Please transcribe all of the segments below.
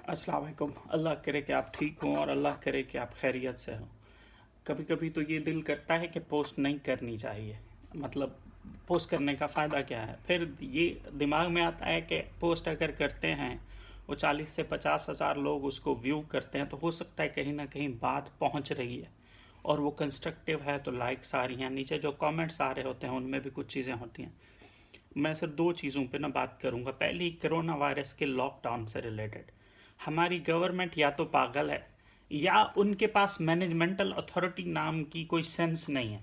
अस्सलाम वालेकुम। अल्लाह करे कि आप ठीक हों और अल्लाह करे कि आप खैरियत से हों। कभी कभी तो ये दिल करता है कि पोस्ट नहीं करनी चाहिए। मतलब पोस्ट करने का फ़ायदा क्या है। फिर ये दिमाग में आता है कि पोस्ट अगर करते हैं, वो 40 से 50 हज़ार लोग उसको व्यू करते हैं, तो हो सकता है कहीं ना कहीं बात पहुंच रही है और वो कंस्ट्रक्टिव है, तो लाइक्स आ रही हैं। नीचे जो कमेंट्स आ रहे होते हैं उनमें भी कुछ चीज़ें होती हैं। मैं सिर्फ दो चीज़ों पे ना बात करूँगा। पहली, कोरोना वायरस के लॉकडाउन से रिलेटेड हमारी गवर्नमेंट या तो पागल है या उनके पास मैनेजमेंटल अथॉरिटी नाम की कोई सेंस नहीं है।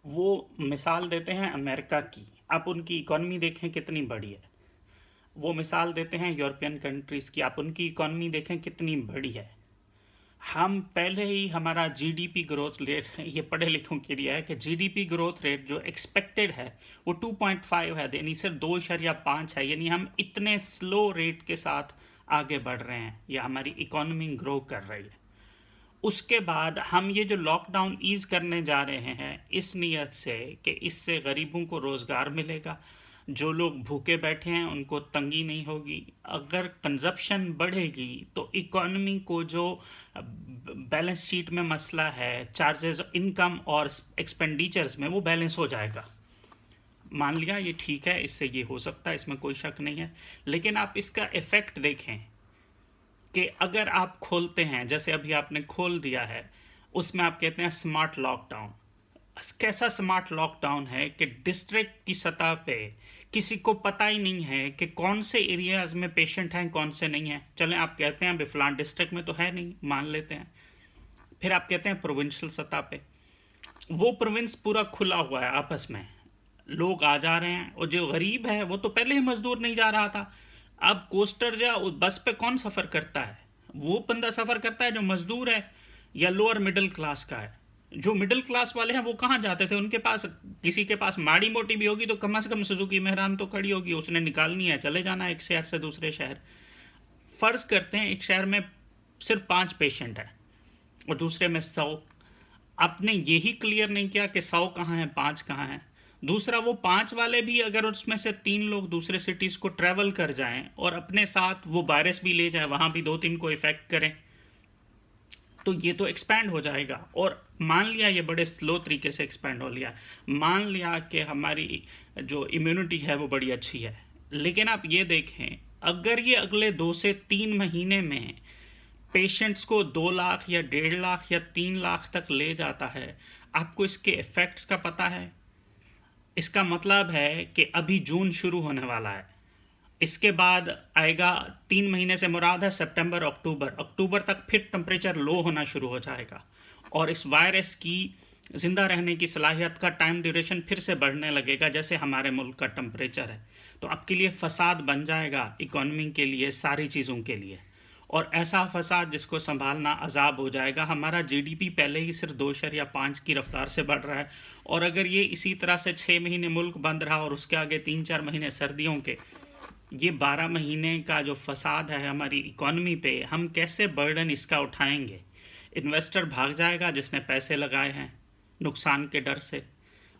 वो मिसाल देते हैं अमेरिका की, आप उनकी इकॉनमी देखें कितनी बड़ी है। वो मिसाल देते हैं यूरोपियन कंट्रीज़ की, आप उनकी इकॉनमी देखें कितनी बड़ी है। हम पहले ही हमारा जीडीपी ग्रोथ रेट, ये पढ़े लिखों के लिए है कि जीडीपी ग्रोथ रेट जो एक्सपेक्टेड है वो 2.5 है, यानी सिर्फ 2.5 है। यानी हम इतने स्लो रेट के साथ आगे बढ़ रहे हैं या हमारी इकोनॉमी ग्रो कर रही है। उसके बाद हम ये जो लॉकडाउन ईज़ करने जा रहे हैं इस नीयत से कि इससे गरीबों को रोज़गार मिलेगा, जो लोग भूखे बैठे हैं उनको तंगी नहीं होगी। अगर कंजप्शन बढ़ेगी तो इकोनॉमी को जो बैलेंस शीट में मसला है, चार्जेस इनकम और एक्सपेंडिचर्स में, वो बैलेंस हो जाएगा। मान लिया ये ठीक है, इससे ये हो सकता है, इसमें कोई शक नहीं है। लेकिन आप इसका इफ़ेक्ट देखें कि अगर आप खोलते हैं, जैसे अभी आपने खोल दिया है, उसमें आप कहते हैं स्मार्ट लॉकडाउन। कैसा स्मार्ट लॉकडाउन है कि डिस्ट्रिक्ट की सतह पे किसी को पता ही नहीं है कि कौन से एरियाज में पेशेंट हैं, कौन से नहीं हैं। चलें, आप कहते हैं बिफलान डिस्ट्रिक्ट में तो है नहीं, मान लेते हैं। फिर आप कहते हैं प्रोविंशियल सतह पे, वो प्रोविंस पूरा खुला हुआ है, आपस में लोग आ जा रहे हैं। और जो गरीब है वो तो पहले ही मजदूर नहीं जा रहा था। अब कोस्टर या उस बस पे कौन सफ़र करता है? वो बंदा सफ़र करता है जो मजदूर है या लोअर मिडिल क्लास का है। जो मिडिल क्लास वाले हैं वो कहाँ जाते थे? उनके पास, किसी के पास माड़ी मोटी भी होगी तो कम से कम सुजुकी मेहरान तो खड़ी होगी, उसने निकालनी है, चले जाना है एक शहर से दूसरे शहर। फ़र्ज़ करते हैं एक शहर में सिर्फ 5 पेशेंट है और दूसरे में 100। आपने यही क्लियर नहीं किया कि 100 कहाँ हैं, 5 कहाँ हैं। दूसरा, वो 5 वाले भी अगर उसमें से 3 लोग दूसरे सिटीज़ को ट्रैवल कर जाएं और अपने साथ वो वायरस भी ले जाएं, वहाँ भी 2-3 को इफ़ेक्ट करें, तो ये तो एक्सपैंड हो जाएगा। और मान लिया ये बड़े स्लो तरीके से एक्सपैंड हो लिया, मान लिया कि हमारी जो इम्यूनिटी है वो बड़ी अच्छी है, लेकिन आप ये देखें, अगर ये अगले 2 से 3 महीने में पेशेंट्स को 2 लाख या 1.5 लाख या 3 लाख तक ले जाता है, आपको इसके इफ़ेक्ट्स का पता है? इसका मतलब है कि अभी जून शुरू होने वाला है, इसके बाद आएगा 3 महीने से मुराद है सितंबर अक्टूबर, अक्टूबर तक फिर टेम्परेचर लो होना शुरू हो जाएगा और इस वायरस की ज़िंदा रहने की सलाहियत का टाइम ड्यूरेशन फिर से बढ़ने लगेगा, जैसे हमारे मुल्क का टेम्परेचर है। तो आपके लिए फसाद बन जाएगा, इकॉनमी के लिए, सारी चीज़ों के लिए। और ऐसा फसाद जिसको संभालना अजाब हो जाएगा। हमारा जीडीपी पहले ही सिर्फ 2.5 की रफ्तार से बढ़ रहा है, और अगर ये इसी तरह से 6 महीने मुल्क बंद रहा और उसके आगे 3-4 महीने सर्दियों के, ये 12 महीने का जो फसाद है हमारी इकॉनमी पे, हम कैसे बर्डन इसका उठाएंगे? इन्वेस्टर भाग जाएगा जिसने पैसे लगाए हैं नुकसान के डर से,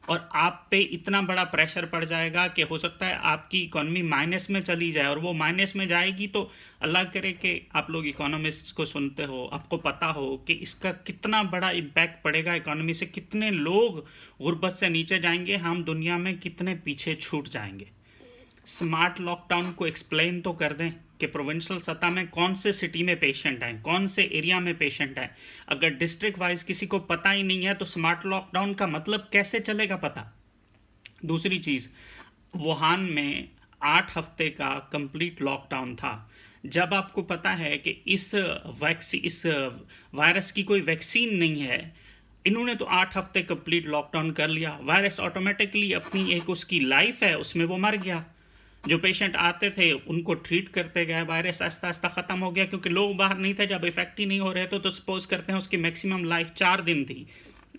और आप पे इतना बड़ा प्रेशर पड़ जाएगा कि हो सकता है आपकी इकॉनमी माइनस में चली जाए। और वो माइनस में जाएगी तो अल्लाह करे कि आप लोग इकोनॉमिस्ट्स को सुनते हो, आपको पता हो कि इसका कितना बड़ा इम्पैक्ट पड़ेगा इकॉनमी से, कितने लोग गुर्बत से नीचे जाएंगे, हम दुनिया में कितने पीछे छूट जाएंगे। स्मार्ट लॉकडाउन को एक्सप्लेन तो कर दें कि प्रोविंशियल सतह में कौन से सिटी में पेशेंट हैं, कौन से एरिया में पेशेंट हैं। अगर डिस्ट्रिक्ट वाइज किसी को पता ही नहीं है तो स्मार्ट लॉकडाउन का मतलब कैसे चलेगा पता? दूसरी चीज़, वुहान में 8 हफ्ते का कंप्लीट लॉकडाउन था। जब आपको पता है कि इस वायरस की कोई वैक्सीन नहीं है, इन्होंने तो 8 हफ्ते कंप्लीट लॉकडाउन कर लिया, वायरस ऑटोमेटिकली अपनी एक उसकी लाइफ है उसमें वो मर गया। जो पेशेंट आते थे उनको ट्रीट करते गए, वायरस आस्ता आस्ता ख़त्म हो गया, क्योंकि लोग बाहर नहीं थे, जब इफेक्ट ही नहीं हो रहे थे तो सपोज करते हैं उसकी मैक्सिमम लाइफ 4 दिन थी,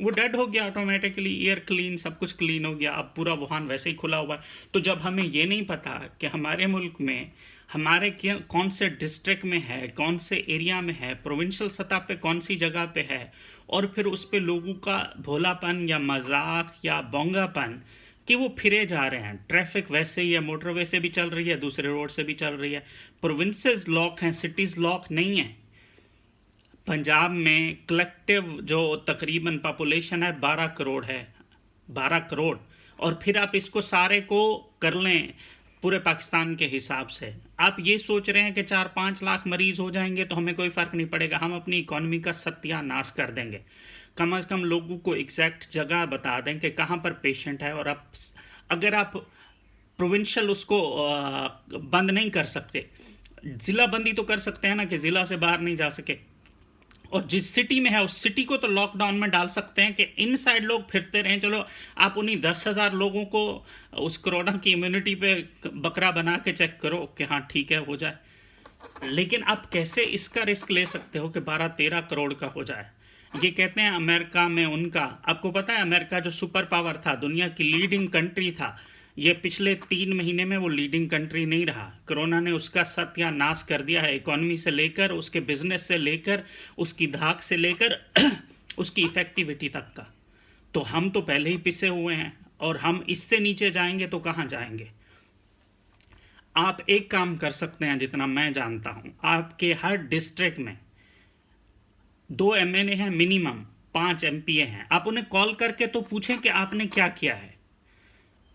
वो डेड हो गया ऑटोमेटिकली। एयर क्लीन, सब कुछ क्लीन हो गया, अब पूरा वुहान वैसे ही खुला हुआ है। तो जब हमें ये नहीं पता कि हमारे मुल्क में हमारे कौन से डिस्ट्रिक्ट में है, कौन से एरिया में है, प्रोविंशियल सतह पे कौन सी जगह पे है, और फिर उस पे लोगों का भोलापन या मजाक या बोंगापन कि वो फिरे जा रहे हैं। ट्रैफिक वैसे ही है, मोटरवे से भी चल रही है, दूसरे रोड से भी चल रही है। प्रोविंसेस लॉक हैं, सिटीज़ लॉक नहीं है। पंजाब में कलेक्टिव जो तकरीबन पॉपुलेशन है 12 करोड़ है, 12 करोड़। और फिर आप इसको सारे को कर लें पूरे पाकिस्तान के हिसाब से, आप ये सोच रहे हैं कि 4-5 लाख मरीज़ हो जाएंगे तो हमें कोई फ़र्क नहीं पड़ेगा, हम अपनी इकॉनमी का सत्यानाश कर देंगे। कम से कम लोगों को एग्जैक्ट जगह बता दें कि कहाँ पर पेशेंट है। और आप अगर आप प्रोविंशियल उसको बंद नहीं कर सकते, ज़िला बंदी तो कर सकते हैं ना, कि ज़िला से बाहर नहीं जा सके। और जिस सिटी में है उस सिटी को तो लॉकडाउन में डाल सकते हैं कि इनसाइड लोग फिरते रहें। चलो आप उन्हीं 10,000 लोगों को उस कोरोना की इम्यूनिटी पे बकरा बना के चेक करो कि हाँ ठीक है हो जाए। लेकिन आप कैसे इसका रिस्क ले सकते हो कि 12-13 करोड़ का हो जाए। ये कहते हैं अमेरिका में उनका, आपको पता है अमेरिका जो सुपर पावर था, दुनिया की लीडिंग कंट्री था, ये पिछले 3 महीने में वो लीडिंग कंट्री नहीं रहा। कोरोना ने उसका सत्यानाश कर दिया है, इकोनॉमी से लेकर उसके बिजनेस से लेकर उसकी धाक से लेकर उसकी इफेक्टिविटी तक का। तो हम तो पहले ही पिसे हुए हैं और हम इससे नीचे जाएंगे तो कहाँ जाएंगे। आप एक काम कर सकते हैं, जितना मैं जानता हूँ आपके हर डिस्ट्रिक्ट में 2 MNA हैं मिनिमम, 5 MPA हैं। आप उन्हें कॉल करके तो पूछें कि आपने क्या किया है,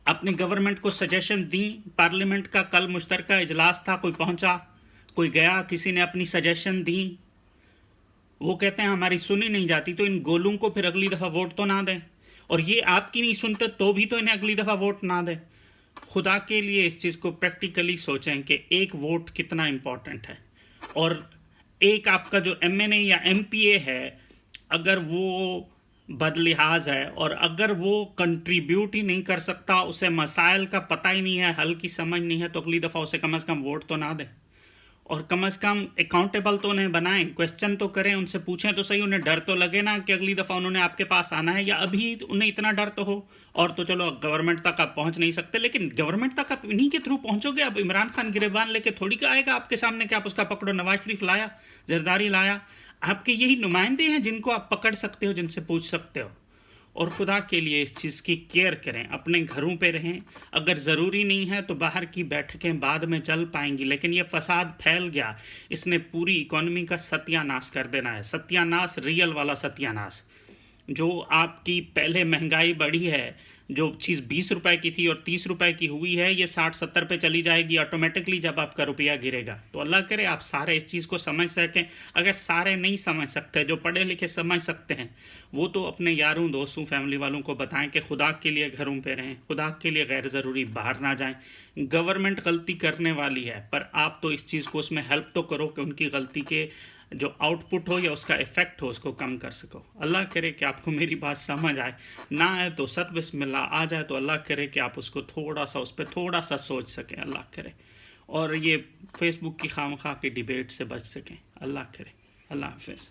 अपने गवर्नमेंट को सजेशन दी। पार्लियामेंट का कल मुश्तरका इजलास था, कोई पहुंचा, कोई गया, किसी ने अपनी सजेशन दी। वो कहते हैं हमारी सुनी नहीं जाती, तो इन गोलूं को फिर अगली दफ़ा वोट तो ना दें। और ये आपकी नहीं सुनते तो भी तो इन्हें अगली दफ़ा वोट ना दें। खुदा के लिए इस चीज़ को प्रैक्टिकली सोचें कि एक वोट कितना इम्पॉर्टेंट है। और एक आपका जो MNA या MPA है, अगर वो बदलिहाज है और अगर वो कंट्रीब्यूट ही नहीं कर सकता, उसे मसाइल का पता ही नहीं है, हल की समझ नहीं है, तो अगली दफ़ा उसे कम से कम वोट तो ना दें। और कम से कम अकाउंटेबल तो उन्हें बनाएं, क्वेश्चन तो करें, उनसे पूछें तो सही। उन्हें डर तो लगे ना कि अगली दफ़ा उन्होंने आपके पास आना है, या अभी उन्हें इतना डर तो हो। और तो चलो गवर्नमेंट तक आप पहुंच नहीं सकते, लेकिन गवर्नमेंट तक आप इन्हीं के थ्रू पहुंचोगे। अब इमरान खान गिरबान लेके थोड़ी का आएगा आपके सामने कि आप उसका पकड़ो। नवाज शरीफ लाया, जरदारी लाया, आपके यही नुमाइंदे हैं जिनको आप पकड़ सकते हो, जिनसे पूछ सकते हो। और खुदा के लिए इस चीज़ की केयर करें, अपने घरों पे रहें। अगर ज़रूरी नहीं है तो बाहर की बैठकें बाद में चल पाएंगी, लेकिन ये फसाद फैल गया, इसने पूरी इकॉनमी का सत्यानाश कर देना है। सत्यानाश, रियल वाला सत्यानाश। जो आपकी पहले महंगाई बढ़ी है, जो चीज़ 20 रुपए की थी और 30 रुपए की हुई है, ये 60-70 पे चली जाएगी ऑटोमेटिकली जब आपका रुपया गिरेगा। तो अल्लाह करे आप सारे इस चीज़ को समझ सकें। अगर सारे नहीं समझ सकते, जो पढ़े लिखे समझ सकते हैं, वो तो अपने यारों दोस्तों फैमिली वालों को बताएं कि खुदा के लिए घरों पे रहें, खुदा के लिए गैर ज़रूरी बाहर ना जाएं। गवर्नमेंट गलती करने वाली है, पर आप तो इस चीज़ को उसमें हेल्प तो करो कि उनकी गलती के जो आउटपुट हो या उसका इफ़ेक्ट हो उसको कम कर सको। अल्लाह करे कि आपको मेरी बात समझ आए, ना आए तो सत बिस्मिल्लाह, आ जाए तो अल्लाह करे कि आप उसको थोड़ा सा उस पर थोड़ा सा सोच सकें, अल्लाह करे। और ये फेसबुक की खामखा की डिबेट से बच सकें, अल्लाह करे। अल्लाह हाफ़िज़।